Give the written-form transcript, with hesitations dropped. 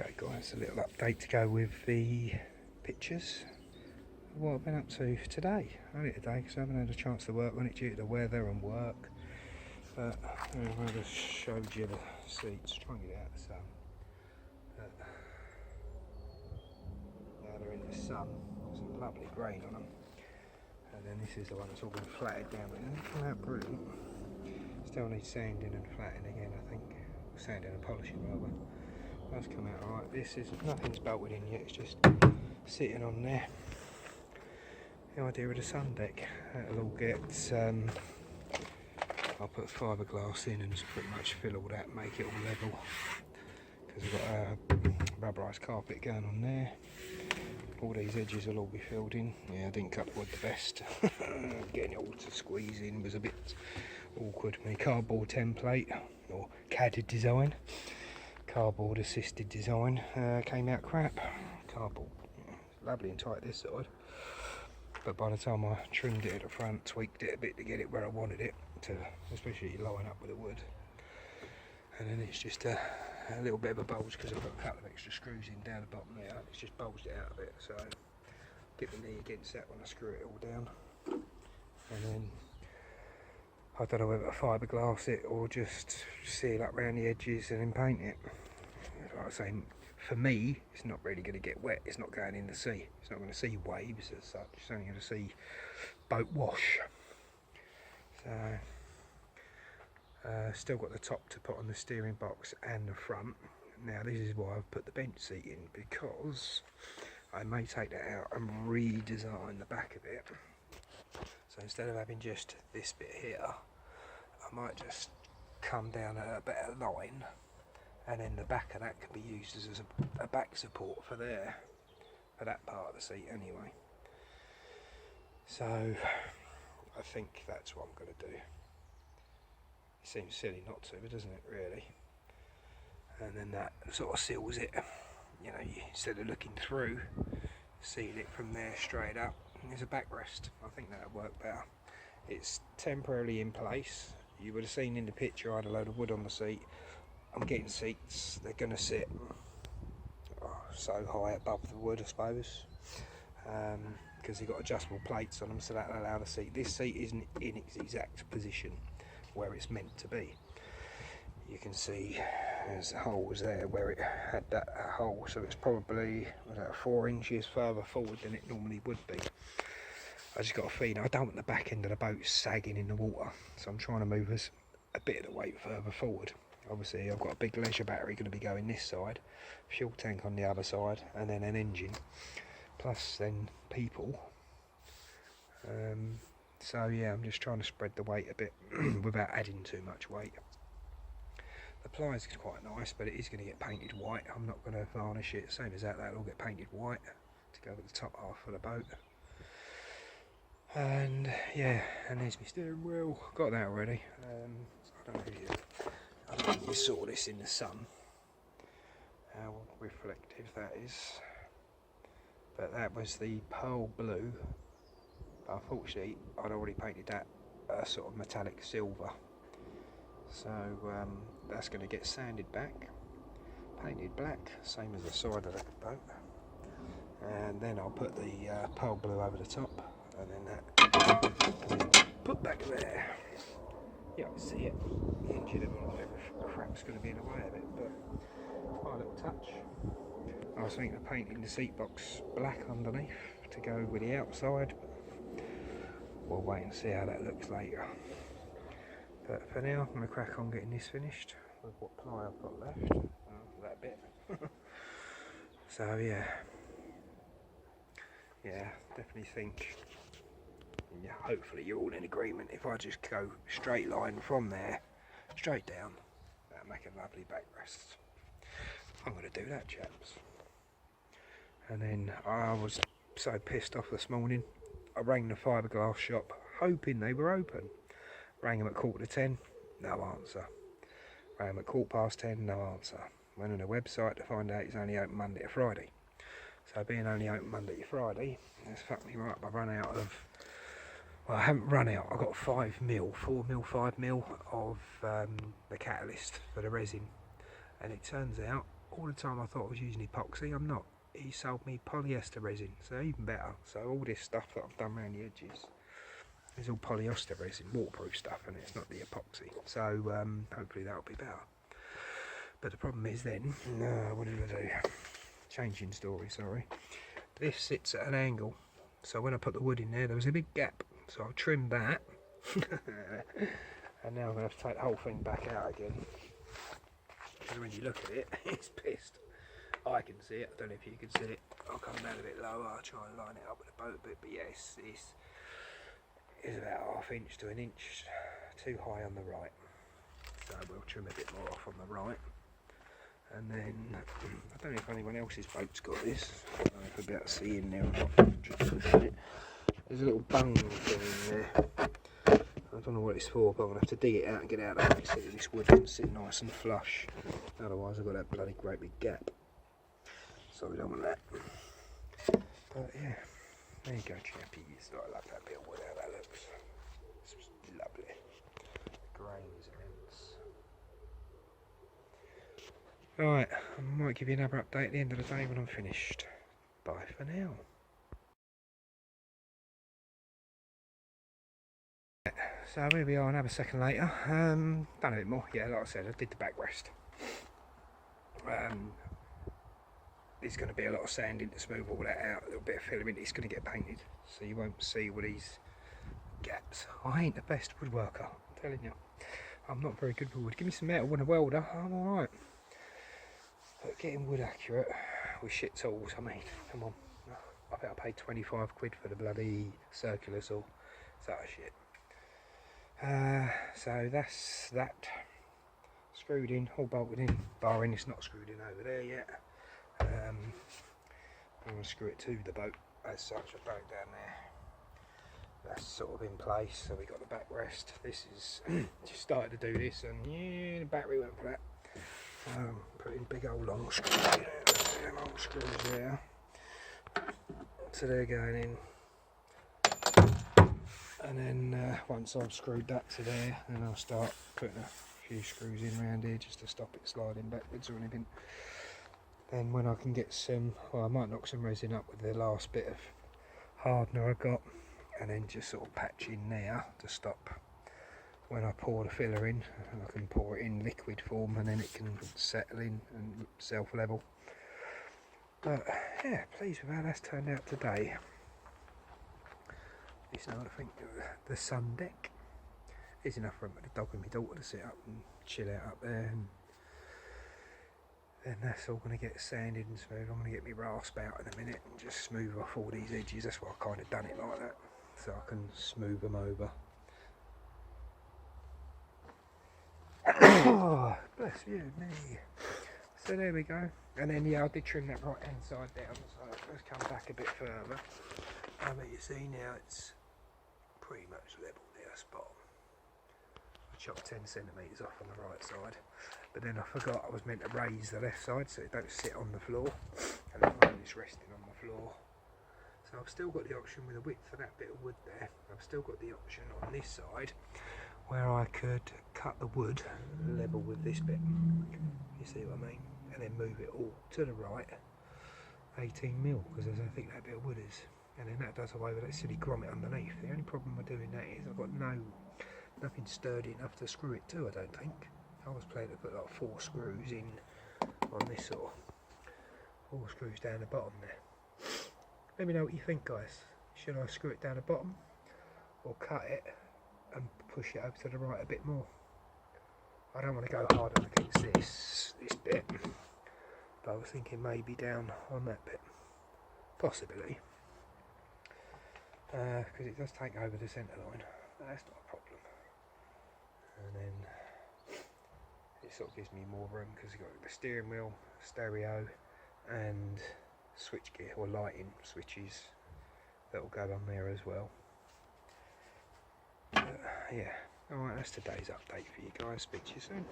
Okay guys, a little update to go with the pictures of what I've been up to today. Only today because I haven't had a chance to work on it due to the weather and work. But I just showed you the seats, try and get out of the sun. Now they're in the sun, some lovely grain on them. And then this is the one that's all been flatted down, but it doesn't come out brilliant. Still needs sanding and flattening again, I think. Sanding and polishing rather. That's come out alright. This is, nothing's bolted in yet, it's just sitting on there. The idea of the sundeck, that'll all get, I'll put fiberglass in and just pretty much fill all that, make it all level. Because we've got a rubberised carpet going on there. All these edges will all be filled in. Yeah, I didn't cut wood the best. Getting it all to squeeze in was a bit awkward. My cardboard template, or CAD design, cardboard assisted design, came out crap. Cardboard, lovely and tight this side, but by the time I trimmed it at the front, tweaked it a bit to get it where I wanted it to, especially line up with the wood, and then it's just a little bit of a bulge because I've got a couple of extra screws in down the bottom there. It's just bulged it out a bit, so get my knee against that when I screw it all down, and then I don't know whether to fiberglass it or just seal up around the edges and then paint it. Like I say, for me, it's not really going to get wet. It's not going in the sea. It's not going to see waves as such. It's only going to see boat wash. So, still got the top to put on the steering box and the front. Now this is why I've put the bench seat in, because I may take that out and redesign the back of it. So instead of having just this bit here, I might just come down at a better line, and then the back of that can be used as a back support for that part of the seat anyway. So I think that's what I'm going to do. It seems silly not to, but doesn't it really? And then that sort of seals it. You know, instead of looking through, seal it from there straight up. And there's a backrest. I think that'll work better. It's temporarily in place. You would have seen in the picture I had a load of wood on the seat. I'm getting seats. They're going to sit so high above the wood, I suppose, because they've got adjustable plates on them, so that'll allow the seat. This seat isn't in its exact position where it's meant to be. You can see there's holes there where it had that hole, so it's probably 4 inches further forward than it normally would be. I just got a feeling I don't want the back end of the boat sagging in the water, so I'm trying to move us a bit of the weight further forward. Obviously I've got a big leisure battery going to be going this side, fuel tank on the other side, and then an engine, plus then people. So yeah, I'm just trying to spread the weight a bit without adding too much weight. The plies is quite nice, but it is going to get painted white. I'm not going to varnish it. Same as that, that'll all get painted white to go with the top half of the boat. And yeah, and there's my steering wheel. Got that already. I don't know if you saw this in the sun, how reflective that is. But that was the pearl blue. Unfortunately, I'd already painted that sort of metallic silver. So that's going to get sanded back, painted black, same as the side of the boat. And then I'll put the pearl blue over the top, and then that put back there. Yeah, I can see it. Engine and whatever crap's going to be in the way of it, but quite a little touch. I was thinking of painting the seat box black underneath to go with the outside. We'll wait and see how that looks later. But for now, I'm going to crack on getting this finished with what ply I've got left. That bit. So yeah, definitely think. Yeah, hopefully you're all in agreement. If I just go straight line from there, straight down, that'll make a lovely backrest. I'm going to do that, chaps. And then I was so pissed off this morning. I rang the fiberglass shop, hoping they were open. Rang them at 10:15, no answer. Rang them at 10:15, no answer. Went on their website to find out it's only open Monday to Friday. So being only open Monday to Friday, that's fucked me right. I've run out of, well, I haven't run out, I've got 5 mil of the catalyst for the resin. And it turns out all the time I thought I was using epoxy. I'm not. He sold me polyester resin, so even better. So all this stuff that I've done around the edges is all polyester resin, waterproof stuff, and it's not the epoxy. So hopefully that'll be better. But the problem is then, what did I do? Changing story, sorry. This sits at an angle, so when I put the wood in there, there was a big gap. So I've trimmed that, and now I'm going to have to take the whole thing back out again. Because when you look at it, it's pissed. I can see it, I don't know if you can see it. I'll come down a bit lower, I'll try and line it up with the boat a bit, but yes, it's about ½ inch to an inch too high on the right. So we'll trim a bit more off on the right. And then, I don't know if anyone else's boat's got this. I don't know if we'll be able to see in there or not. Just push it. There's a little bung thing in there. I don't know what it's for, but I'm going to have to dig it out and get it out of the way so that this wood can sit nice and flush. Otherwise I've got that bloody great big gap. So we don't want that. But yeah, there you go, chappies. I love that bit of wood, how that looks. It's lovely. The grain is immense. Right, I might give you another update at the end of the day when I'm finished. Bye for now. So here we are, another second later. Done a bit more. Yeah, like I said, I did the backrest. There's going to be a lot of sanding to smooth all that out. A little bit of filament. It's going to get painted, so you won't see all these gaps. I ain't the best woodworker, I'm telling you. I'm not very good with wood. Give me some metal and a welder, I'm alright. But getting wood accurate with shit tools, I mean, come on. I bet I paid 25 quid for the bloody circular saw. So shit. So that's that. Screwed in, all bolted in, barring it's not screwed in over there yet. I'm going to screw it to the boat as such. I broke down there. That's sort of in place, so we got the backrest. This is just started to do this, and yeah, the battery went flat. Putting big old long screws in, them old screws there. So they're going in. And then once I've screwed that to there, then I'll start putting a few screws in around here just to stop it sliding backwards or anything. Then when I can get some, well, I might knock some resin up with the last bit of hardener I got, and then just sort of patch in there to stop when I pour the filler in. I can pour it in liquid form and then it can settle in and self-level. But yeah, pleased with how that's turned out today. This night I think the sun deck is enough room for the dog and my daughter to sit up and chill out up there, and then that's all going to get sanded and smooth. I'm going to get my rasp out in a minute and just smooth off all these edges. That's why I kind of done it like that, so I can smooth them over. Oh, bless you, me. So there we go. And then yeah, I did trim that right hand side down, so let's come back a bit further. But you see now it's pretty much level there, spot. I chopped 10 centimetres off on the right side, but then I forgot I was meant to raise the left side so it don't sit on the floor, and at the moment it's resting on the floor. So I've still got the option with the width of that bit of wood there. I've still got the option on this side where I could cut the wood level with this bit, you see what I mean, and then move it all to the right 18mm, because I think that bit of wood is, and then that does away with that silly grommet underneath. The only problem with doing that is I've got nothing sturdy enough to screw it to, I don't think. I was planning to put like 4 screws in on this sort, 4 screws down the bottom there. Let me know what you think, guys. Should I screw it down the bottom or cut it and push it over to the right a bit more? I don't want to go hard on against this bit, but I was thinking maybe down on that bit, possibly, because it does take over the centre line. That's not a problem. And then it sort of gives me more room because you've got the steering wheel, stereo, and switchgear or lighting switches that will go on there as well. But, yeah, alright, that's today's update for you guys. Speak to you soon.